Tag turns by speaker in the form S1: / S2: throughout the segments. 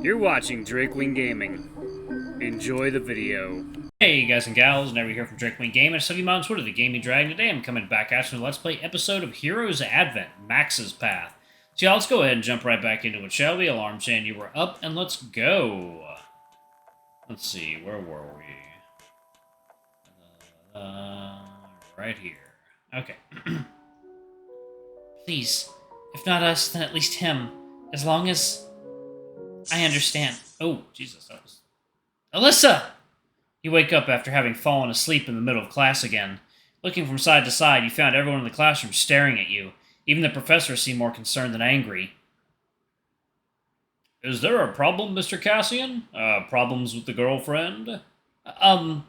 S1: You're watching Drakewing Gaming. Enjoy the video.
S2: Hey guys and gals, and everybody here from Drakewing Gaming. Stuff you on Twitter, the Gaming Dragon. Today I'm coming back at you with a Let's Play episode of Heroes Advent, Max's Path. So yeah, let's go ahead and jump right back into it, shall we? Alarm saying you were up, and let's go. Let's see, where were we? Right here. Okay. Please, if not us, then at least him. As long as I understand. Oh, Jesus, that was... Alyssa! You wake up after having fallen asleep in the middle of class again. Looking from side to side, you found everyone in the classroom staring at you. Even the professor seemed more concerned than angry. Is there a problem, Mr. Cassian? Problems with the girlfriend? You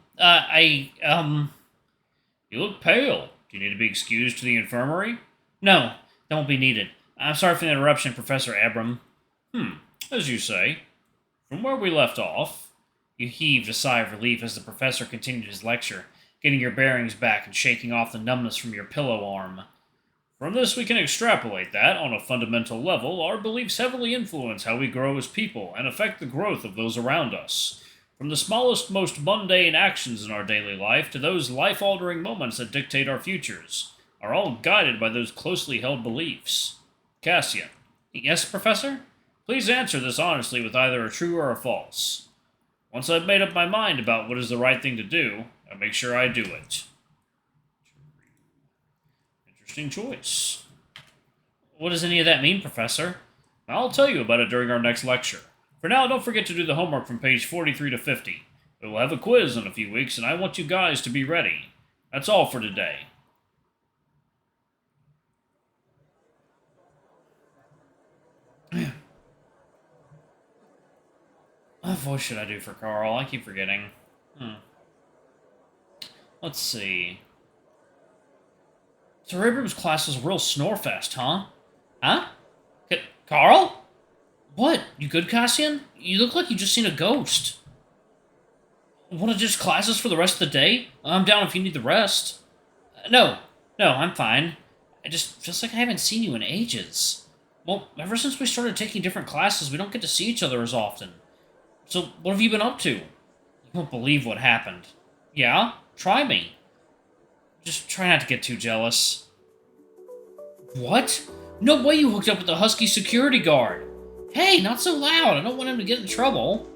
S2: look pale. Do you need to be excused to the infirmary? No, that won't be needed. I'm sorry for the interruption, Professor Abram. As you say. From where we left off... You heaved a sigh of relief as the professor continued his lecture, getting your bearings back and shaking off the numbness from your pillow arm. From this we can extrapolate that, on a fundamental level, our beliefs heavily influence how we grow as people and affect the growth of those around us. From the smallest, most mundane actions in our daily life to those life-altering moments that dictate our futures, are all guided by those closely held beliefs. Cassian. Yes, Professor? Please answer this honestly with either a true or a false. Once I've made up my mind about what is the right thing to do, I make sure I do it. Interesting choice. What does any of that mean, Professor? I'll tell you about it during our next lecture. For now, don't forget to do the homework from page 43 to 50. We will have a quiz in a few weeks, and I want you guys to be ready. That's all for today. What voice should I do for Carl? I keep forgetting. Let's see. So Abram's class was a real snorefest, huh? Huh? Carl? What? You good, Cassian? You look like you just seen a ghost. Want to ditch classes for the rest of the day? I'm down if you need the rest. No, I'm fine. It just feels like I haven't seen you in ages. Well, ever since we started taking different classes, we don't get to see each other as often. So, what have you been up to? You won't believe what happened. Yeah? Try me. Just try not to get too jealous. What? No way you hooked up with the Husky security guard! Hey, not so loud! I don't want him to get in trouble.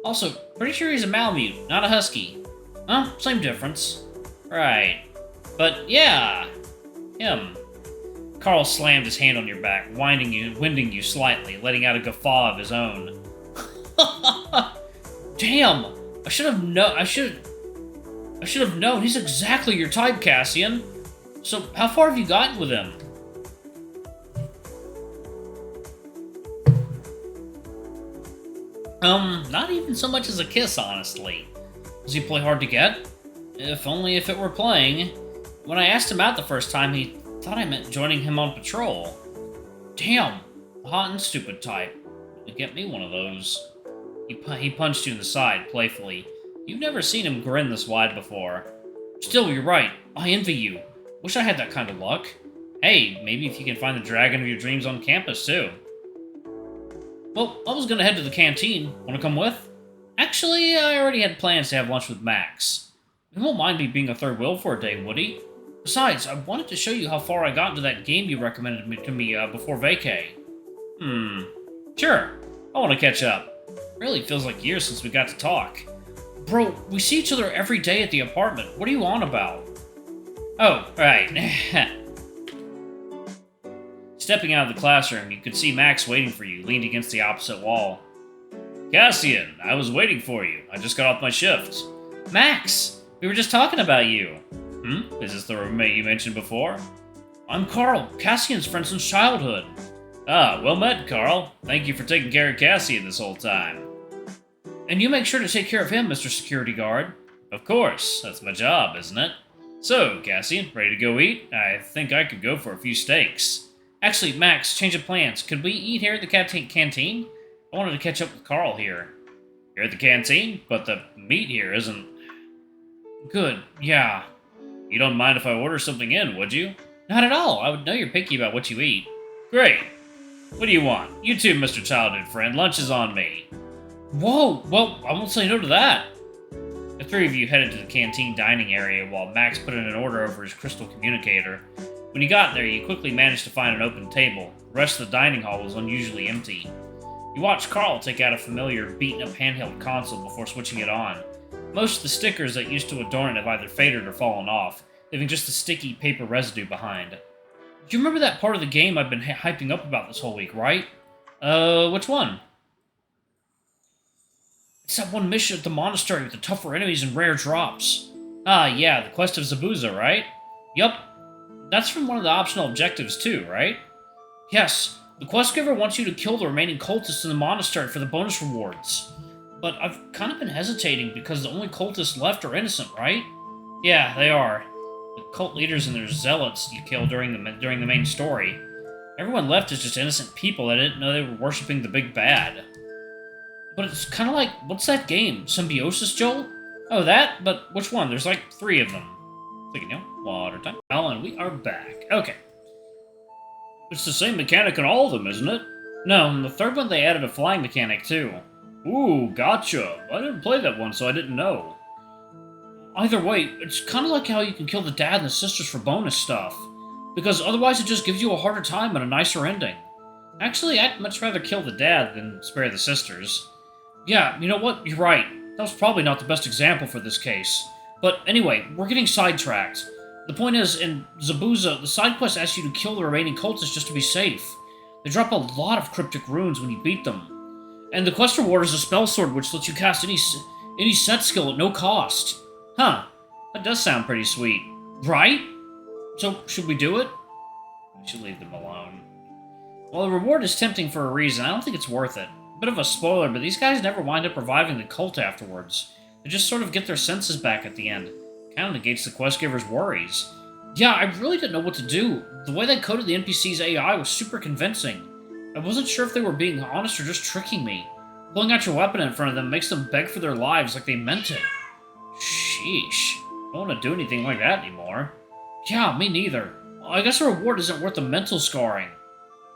S2: Also, pretty sure he's a Malamute, not a Husky. Huh? Same difference. Right. But, yeah. Him. Carl slammed his hand on your back, winding you slightly, letting out a guffaw of his own. Damn! I should have known. He's exactly your type, Cassian. So, how far have you gotten with him? Not even so much as a kiss, honestly. Does he play hard to get? If only if it were playing. When I asked him out the first time, he thought I meant joining him on patrol. Damn! Hot and stupid type. Get me one of those. He punched you in the side, playfully. You've never seen him grin this wide before. Still, you're right. I envy you. Wish I had that kind of luck. Hey, maybe if you can find the dragon of your dreams on campus, too. Well, I was gonna head to the canteen. Wanna come with? Actually, I already had plans to have lunch with Max. He won't mind me being a third wheel for a day, would he? Besides, I wanted to show you how far I got into that game you recommended to me before vacay. Sure. I want to catch up. Really feels like years since we got to talk. Bro, we see each other every day at the apartment. What are you on about? Oh, right. Stepping out of the classroom, you could see Max waiting for you, leaned against the opposite wall. Cassian, I was waiting for you. I just got off my shift. Max, we were just talking about you. Is this the roommate you mentioned before? I'm Carl, Cassian's friend since childhood. Ah, well met, Carl. Thank you for taking care of Cassian this whole time. And you make sure to take care of him, Mr. Security Guard. Of course, that's my job, isn't it? So, Cassian, ready to go eat? I think I could go for a few steaks. Actually, Max, change of plans. Could we eat here at the canteen? I wanted to catch up with Carl here. Here at the canteen? But the meat here isn't... Good, yeah. You don't mind if I order something in, would you? Not at all. I would know you're picky about what you eat. Great. What do you want? You too, Mr. Childhood Friend. Lunch is on me. Whoa! Well, I won't say no to that. The three of you headed to the canteen dining area while Max put in an order over his crystal communicator. When you got there, you quickly managed to find an open table. The rest of the dining hall was unusually empty. You watched Carl take out a familiar, beaten-up handheld console before switching it on. Most of the stickers that used to adorn it have either faded or fallen off, leaving just a sticky paper residue behind. Do you remember that part of the game I've been hyping up about this whole week, right? Which one? It's that one mission at the monastery with the tougher enemies and rare drops. Ah, yeah, the quest of Zabuza, right? Yup. That's from one of the optional objectives too, right? Yes, the quest giver wants you to kill the remaining cultists in the monastery for the bonus rewards. But I've kind of been hesitating because the only cultists left are innocent, right? Yeah, they are. The cult leaders and their zealots you kill during the main story. Everyone left is just innocent people that didn't know they were worshipping the big bad. But it's kind of like, what's that game? Symbiosis, Joel? Oh, that? But which one? There's like 3 of them. Thinking, water time. Well, and we are back. Okay. It's the same mechanic in all of them, isn't it? No, in the third one they added a flying mechanic too. Ooh, gotcha. I didn't play that one, so I didn't know. Either way, it's kind of like how you can kill the dad and the sisters for bonus stuff. Because otherwise it just gives you a harder time and a nicer ending. Actually, I'd much rather kill the dad than spare the sisters. Yeah, you know what? You're right. That was probably not the best example for this case. But anyway, we're getting sidetracked. The point is, in Zabuza, the side quest asks you to kill the remaining cultists just to be safe. They drop a lot of cryptic runes when you beat them. And the quest reward is a spell sword which lets you cast any set skill at no cost. Huh, that does sound pretty sweet. Right? So, should we do it? We should leave them alone. Well, the reward is tempting for a reason. I don't think it's worth it. Bit of a spoiler, but these guys never wind up reviving the cult afterwards. They just sort of get their senses back at the end. Kind of negates the quest giver's worries. Yeah, I really didn't know what to do. The way they coded the NPC's AI was super convincing. I wasn't sure if they were being honest or just tricking me. Pulling out your weapon in front of them makes them beg for their lives like they meant it. Sheesh. I don't want to do anything like that anymore. Yeah, me neither. I guess a reward isn't worth the mental scarring.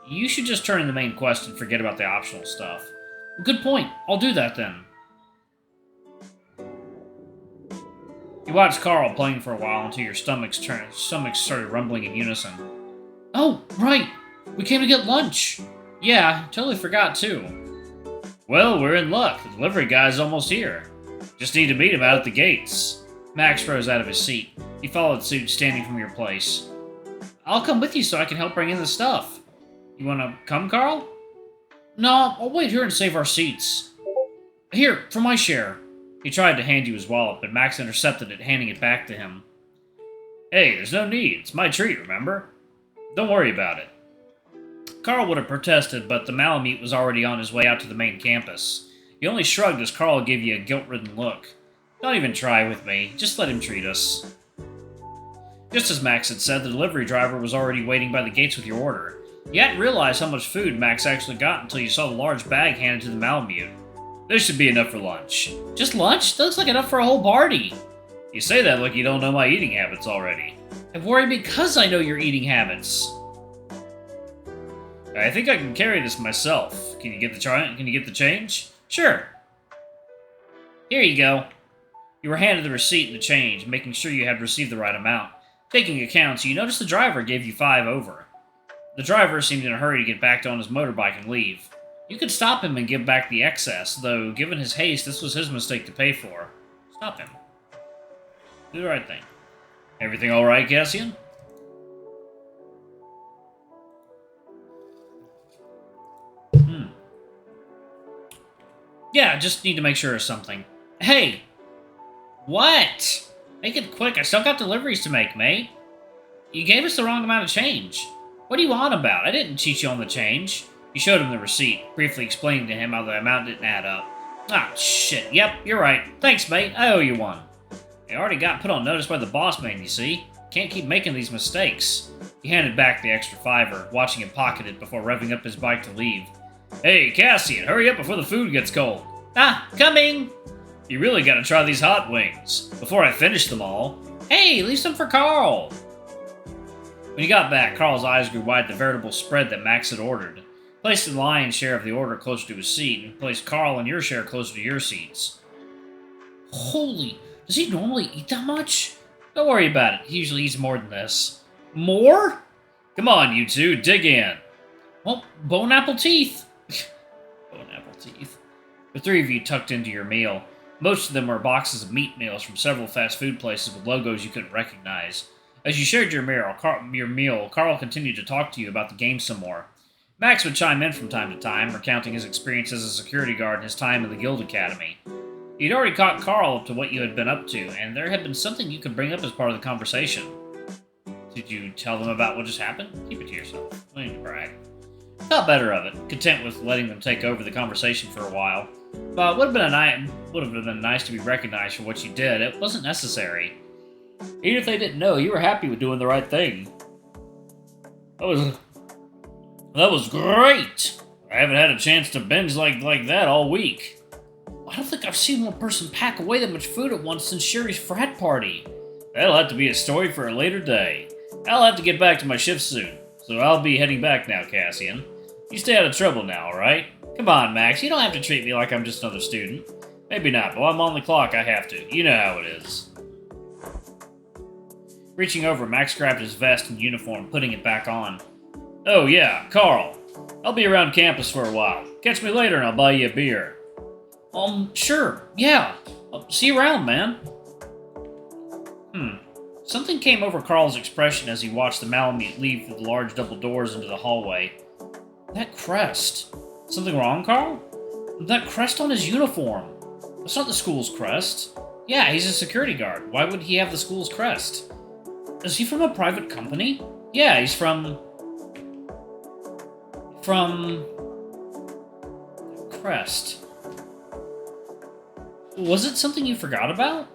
S2: You should just turn in the main quest and forget about the optional stuff. Good point. I'll do that then. You watched Carl playing for a while until your stomachs started rumbling in unison. Oh, right! We came to get lunch! Yeah, totally forgot too. Well, we're in luck. The delivery guy's almost here. Just need to meet him out at the gates. Max rose out of his seat. He followed suit, standing from your place. I'll come with you so I can help bring in the stuff. You wanna come, Carl? No, I'll wait here and save our seats. Here, for my share. He tried to hand you his wallet, but Max intercepted it, handing it back to him. Hey, there's no need. It's my treat, remember? Don't worry about it. Carl would have protested, but the Malamute was already on his way out to the main campus. He only shrugged as Carl gave you a guilt-ridden look. Don't even try with me. Just let him treat us. Just as Max had said, the delivery driver was already waiting by the gates with your order. You hadn't realized how much food Max actually got until you saw the large bag handed to the Malamute. This should be enough for lunch. Just lunch? That looks like enough for a whole party. You say that like you don't know my eating habits already. I worry because I know your eating habits. I think I can carry this myself. Can you get the change? Sure. Here you go. You were handed the receipt and the change, making sure you had received the right amount. Taking accounts, you noticed the driver gave you 5 over. The driver seemed in a hurry to get back on his motorbike and leave. You could stop him and give back the excess, though given his haste, this was his mistake to pay for. Stop him. Do the right thing. Everything alright, Cassian? Yeah, just need to make sure of something. Hey! What? Make it quick, I still got deliveries to make, mate. You gave us the wrong amount of change. What are you on about? I didn't cheat you on the change. You showed him the receipt, briefly explaining to him how the amount didn't add up. Ah, shit. Yep, you're right. Thanks, mate. I owe you one. I already got put on notice by the boss man, you see. Can't keep making these mistakes. He handed back the extra $5, watching him pocket it before revving up his bike to leave. Hey, Cassian, hurry up before the food gets cold. Ah, coming! You really gotta try these hot wings, before I finish them all. Hey, leave some for Carl! When he got back, Carl's eyes grew wide at the veritable spread that Max had ordered. placed the lion's share of the order closer to his seat, and placed Carl and your share closer to your seats. Holy, does he normally eat that much? Don't worry about it. He usually eats more than this. More? Come on, you two, dig in. Well, bone apple teeth. Bone apple teeth. The three of you tucked into your meal. Most of them were boxes of meat meals from several fast food places with logos you couldn't recognize. As you shared your meal, Carl continued to talk to you about the game some more. Max would chime in from time to time, recounting his experience as a security guard and his time in the Guild Academy. You'd already caught Carl up to what you had been up to, and there had been something you could bring up as part of the conversation. Did you tell them about what just happened? Keep it to yourself. No need to brag. Thought better of it, content with letting them take over the conversation for a while. But would have been nice to be recognized for what you did. It wasn't necessary. Even if they didn't know, you were happy with doing the right thing. That was great! I haven't had a chance to binge like that all week. I don't think I've seen one person pack away that much food at once since Sherry's frat party. That'll have to be a story for a later day. I'll have to get back to my shift soon, so I'll be heading back now, Cassian. You stay out of trouble now, alright? Come on, Max, you don't have to treat me like I'm just another student. Maybe not, but while I'm on the clock, I have to. You know how it is. Reaching over, Max grabbed his vest and uniform, putting it back on. Oh yeah, Carl. I'll be around campus for a while. Catch me later and I'll buy you a beer. Sure, yeah. See you around, man. Something came over Carl's expression as he watched the Malamute leave through the large double doors into the hallway. That crest. Something wrong, Carl? That crest on his uniform. That's not the school's crest. Yeah, he's a security guard. Why would he have the school's crest? Is he from a private company? Yeah, he's from... Crest. Was it something you forgot about?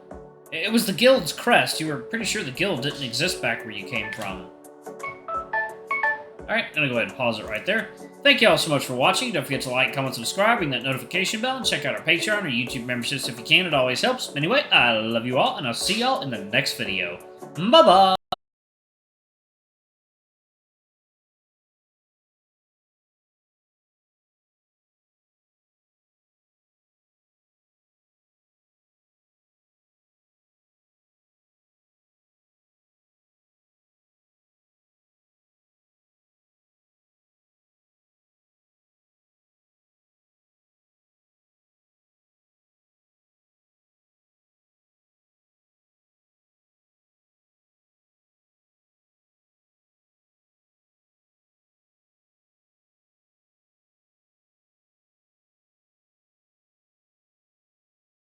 S2: It was the Guild's crest. You were pretty sure the Guild didn't exist back where you came from. Alright, gonna go ahead and pause it right there. Thank you all so much for watching. Don't forget to like, comment, subscribe, ring that notification bell, and check out our Patreon or YouTube memberships if you can. It always helps. Anyway, I love you all, and I'll see y'all in the next video. Bye-bye!